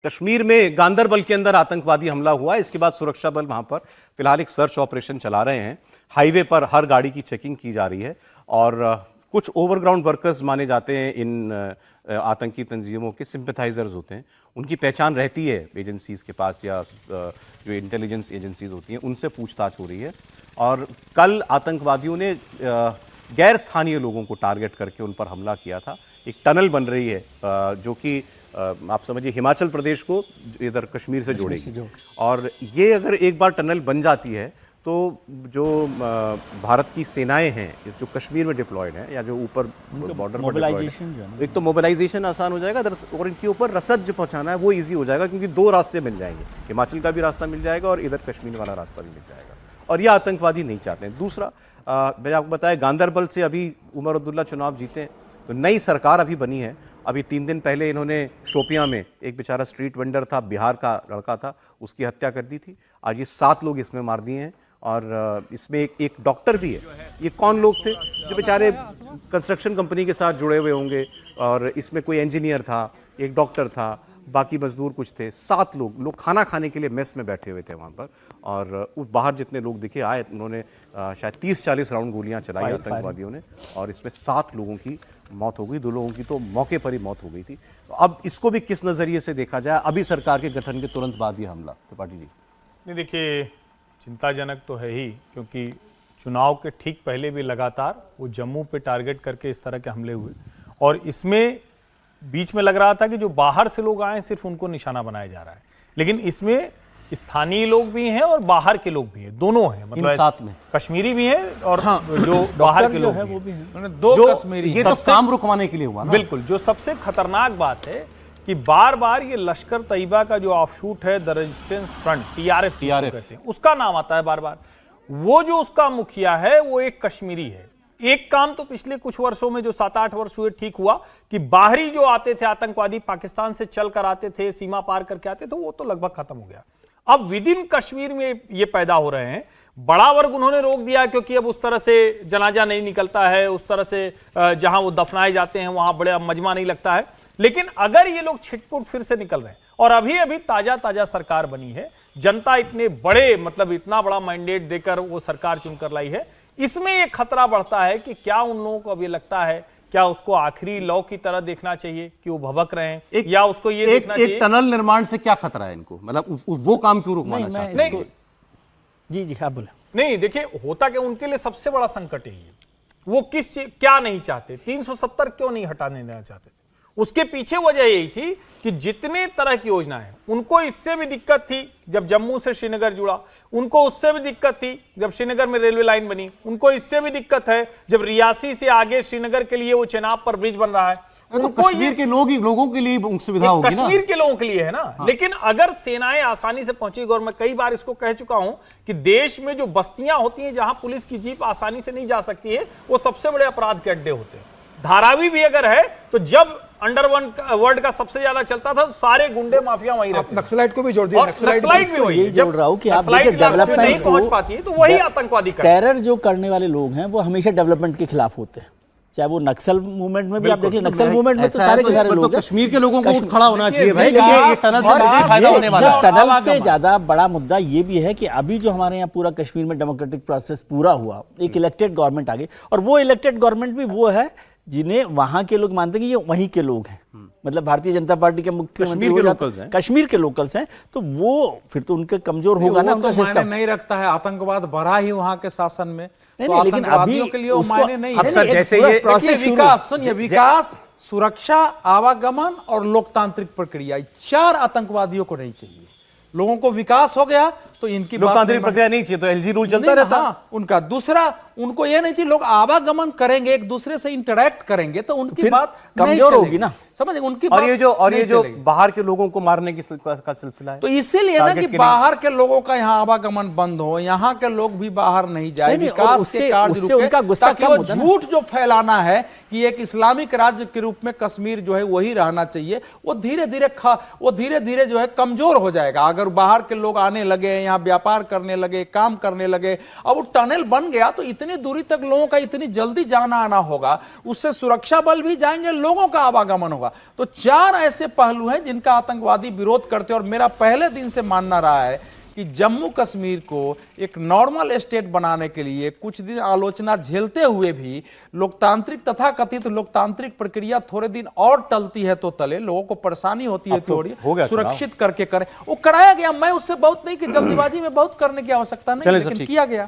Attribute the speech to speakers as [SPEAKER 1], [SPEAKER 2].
[SPEAKER 1] कश्मीर में गांदरबल के अंदर आतंकवादी हमला हुआ। इसके बाद सुरक्षा बल वहां पर फिलहाल एक सर्च ऑपरेशन चला रहे हैं। हाईवे पर हर गाड़ी की चेकिंग की जा रही है और कुछ ओवरग्राउंड वर्कर्स माने जाते हैं इन आतंकी तंजीमों के सिंपैथाइजर्स होते हैं। उनकी पहचान रहती है एजेंसीज के पास या जो इंटेलिजेंस एजेंसीज होती हैं उनसे पूछताछ हो रही है। और कल आतंकवादियों ने गैर स्थानीय लोगों को टारगेट करके उन पर हमला किया था। एक टनल बन रही है जो कि आप समझिए हिमाचल प्रदेश को इधर कश्मीर से जोड़ेगी। और ये अगर एक बार टनल बन जाती है तो जो भारत की सेनाएं हैं जो कश्मीर में डिप्लॉयड हैं या जो ऊपर बॉर्डर पर डिप्लॉयड है, एक तो मोबिलाइजेशन आसान हो जाएगा और इनके ऊपर रसद जो पहुंचाना है वो इजी हो जाएगा, क्योंकि दो रास्ते मिल जाएंगे। हिमाचल का भी रास्ता मिल जाएगा और इधर कश्मीर वाला रास्ता भी मिल जाएगा। और ये आतंकवादी नहीं चाहते हैं। दूसरा, मैंने आपको बताया गांदरबल से अभी उमर अब्दुल्ला चुनाव जीते हैं तो नई सरकार अभी बनी है। अभी 3 दिन पहले इन्होंने शोपियां में एक बेचारा स्ट्रीट वेंडर था, बिहार का लड़का था, उसकी हत्या कर दी थी। आज ये 7 लोग इसमें मार दिए हैं और इसमें एक डॉक्टर भी है। ये कौन लोग थे? जो बेचारे कंस्ट्रक्शन कंपनी के साथ जुड़े हुए होंगे और इसमें कोई इंजीनियर था, एक डॉक्टर था, बाकी मजदूर कुछ थे। 7 लोग खाना खाने के लिए मेस में बैठे हुए थे वहाँ पर। और उस बाहर जितने लोग दिखे आए, उन्होंने शायद 30-40 राउंड गोलियां चलाई आतंकवादियों ने और इसमें 7 लोगों की मौत हो गई। 2 लोगों की तो मौके पर ही मौत हो गई थी। अब इसको भी किस नज़रिए से देखा जाए अभी सरकार के गठन के तुरंत बाद ये हमला? त्रिपाठी जी।
[SPEAKER 2] नहीं, देखिए चिंताजनक तो है ही, क्योंकि चुनाव के ठीक पहले भी लगातार वो जम्मू पे टारगेट करके इस तरह के हमले हुए और इसमें बीच में लग रहा था कि जो बाहर से लोग आए सिर्फ उनको निशाना बनाया जा रहा है, लेकिन इसमें स्थानीय लोग भी हैं और बाहर के लोग भी हैं, दोनों हैं। मतलब साथ में कश्मीरी भी हैं और जो बाहर के लोग हैं वो भी हैं।
[SPEAKER 3] दो कश्मीरी।
[SPEAKER 1] ये तो काम रुकवाने के लिए हुआ ना।
[SPEAKER 2] बिल्कुल। जो सबसे खतरनाक बात है कि बार बार ये लश्कर तैयबा का जो ऑफशूट है द रेजिस्टेंस फ्रंट, टीआरएफ कहते हैं, उसका नाम आता है बार बार। वो जो उसका मुखिया है वो एक कश्मीरी है। एक काम तो पिछले कुछ वर्षों में जो 7-8 वर्ष हुए ठीक हुआ कि बाहरी जो आते थे आतंकवादी, पाकिस्तान से चल कर आते थे, सीमा पार करके आते थे, वो तो लगभग खत्म हो गया। अब विद इन कश्मीर में ये पैदा हो रहे हैं। बड़ा वर्ग उन्होंने रोक दिया क्योंकि अब उस तरह से जनाजा नहीं निकलता है, उस तरह से जहां वो दफनाए जाते हैं वहां बड़ा मजमा नहीं लगता है। लेकिन अगर ये लोग छिटपुट फिर से निकल रहे हैं और अभी अभी ताजा सरकार बनी है, जनता इतने बड़े मतलब इतना बड़ा मैंडेट देकर वो सरकार चुनकर लाई है, इसमें ये खतरा बढ़ता है कि क्या उन लोगों को अभी लगता है क्या उसको आखिरी लौ की तरह देखना चाहिए कि वो भभक रहे हैं, या उसको ये देखना चाहिए
[SPEAKER 1] एक टनल निर्माण से क्या खतरा है इनको? मतलब वो काम क्यों रुकवाना चाहते हैं?
[SPEAKER 2] जी हाँ बोले। नहीं, देखिए होता क्या, उनके लिए सबसे बड़ा संकट है ये। वो किस चीज क्या नहीं चाहते, 370 क्यों नहीं हटाने देना चाहते? उसके पीछे वजह यही थी कि जितने तरह की योजना है, उनको इससे भी दिक्कत थी जब जम्मू से श्रीनगर जुड़ा, उनको उससे भी दिक्कत थी जब श्रीनगर में रेलवे लाइन बनी, उनको इससे भी दिक्कत है जब रियासी से आगे श्रीनगर के लिए वो चेनाब पर ब्रिज बन रहा है।
[SPEAKER 1] तो कश्मीर के लोगों के लिए सुविधा होगी ना?
[SPEAKER 2] कश्मीर के लोगों के लिए है ना। हाँ। लेकिन अगर सेनाएं आसानी से पहुंचेगी, और मैं कई बार इसको कह चुका हूं कि देश में जो बस्तियां होती हैं जहां पुलिस की जीप आसानी से नहीं जा सकती है, वो सबसे बड़े अपराध के अड्डे होते हैं। धारावी भी अगर है तो जब अंडरवर्ल्ड का सबसे ज्यादा चलता था तो सारे गुंडे माफिया वहीं रहते हैं।
[SPEAKER 3] नक्सलाइट को भी जोड़ दिया।
[SPEAKER 2] नक्सलाइट भी वही
[SPEAKER 4] जोड़ रहा हूं कि आप देखिए डेवलपमेंट
[SPEAKER 2] नहीं पहुंच पाती है तो वही आतंकवादी
[SPEAKER 4] टेरर जो करने वाले लोग हैं वो हमेशा डेवलपमेंट के खिलाफ होते हैं। चाहे वो नक्सल मूवमेंट में भी आप देखिए, नक्सल मूवमेंट में तो सारे के सारे लोग,
[SPEAKER 1] कश्मीर के लोगों को उठ खड़ा होना चाहिए भाई। ये टनल से फायदा होने वाला है।
[SPEAKER 4] टनल से ज्यादा बड़ा मुद्दा ये भी है कि अभी जो हमारे यहाँ पूरा कश्मीर में डेमोक्रेटिक प्रोसेस पूरा हुआ, एक इलेक्टेड गवर्नमेंट आ गई और वो इलेक्टेड गवर्नमेंट भी वो है जिन्हें वहां के लोग मानते हैं कि ये वहीं के लोग हैं। मतलब भारतीय जनता पार्टी के मुख्यमंत्री कश्मीर के लोकल्स हैं, तो वो फिर तो उनके कमजोर होगा ना उनका सिस्टम।
[SPEAKER 3] नहीं रखता है, आतंकवाद बढ़ा ही वहां के शासन में।
[SPEAKER 4] नहीं, लेकिन अभी
[SPEAKER 3] के लिए वो मायने नहीं है।
[SPEAKER 1] सर जैसे ये
[SPEAKER 3] विकास, सुनिए, विकास, सुरक्षा, आवागमन और लोकतांत्रिक प्रक्रिया, 4 आतंकवादियों को नहीं चाहिए। लोगों को विकास हो गया तो इनकी
[SPEAKER 1] लोकतांत्रिक प्रक्रिया नहीं चाहिए, तो एलजी रूल चलता रहता।
[SPEAKER 3] हाँ, उनका दूसरा, उनको ये नहीं चाहिए लोग आवागमन करेंगे, एक दूसरे से इंटरेक्ट करेंगे तो उनकी बात
[SPEAKER 4] कमजोर होगी ना,
[SPEAKER 3] समझ उनकी।
[SPEAKER 1] और ये जो बाहर के लोगों को मारने की का सिलसिला है,
[SPEAKER 3] तो इसीलिए ना कि बाहर के लोगों का यहाँ आवागमन बंद हो, यहाँ के लोग भी बाहर नहीं जाए, विकास के कार्य रुके, ताकि वो झूठ जो फैलाना है कि एक इस्लामिक राज्य के रूप में कश्मीर जो है वही रहना चाहिए, वो धीरे धीरे जो है कमजोर हो जाएगा। अगर बाहर के लोग आने लगे, यहाँ व्यापार करने लगे, काम करने लगे, अब वो टनल बन गया तो इतने इतनी दूरी तक लोगों का इतनी जल्दी जाना आना होगा, उससे सुरक्षा बल भी जाएंगे, लोगों का आवागमन होगा। तो 4 ऐसे पहलू हैं जिनका आतंकवादी विरोध करते हैं। और मेरा पहले दिन से मानना रहा है कि जम्मू कश्मीर को एक नॉर्मल स्टेट बनाने के लिए कुछ दिन आलोचना झेलते हुए भी लोकतांत्रिक तथा कथित लोकतांत्रिक प्रक्रिया थोड़े दिन और टलती है तो टले, लोगों को परेशानी होती है थोड़ी, सुरक्षित करके करें, वो कराया गया। मैं उससे बहुत नहीं कि जल्दीबाजी में बहुत करने की आवश्यकता नहीं, लेकिन किया गया।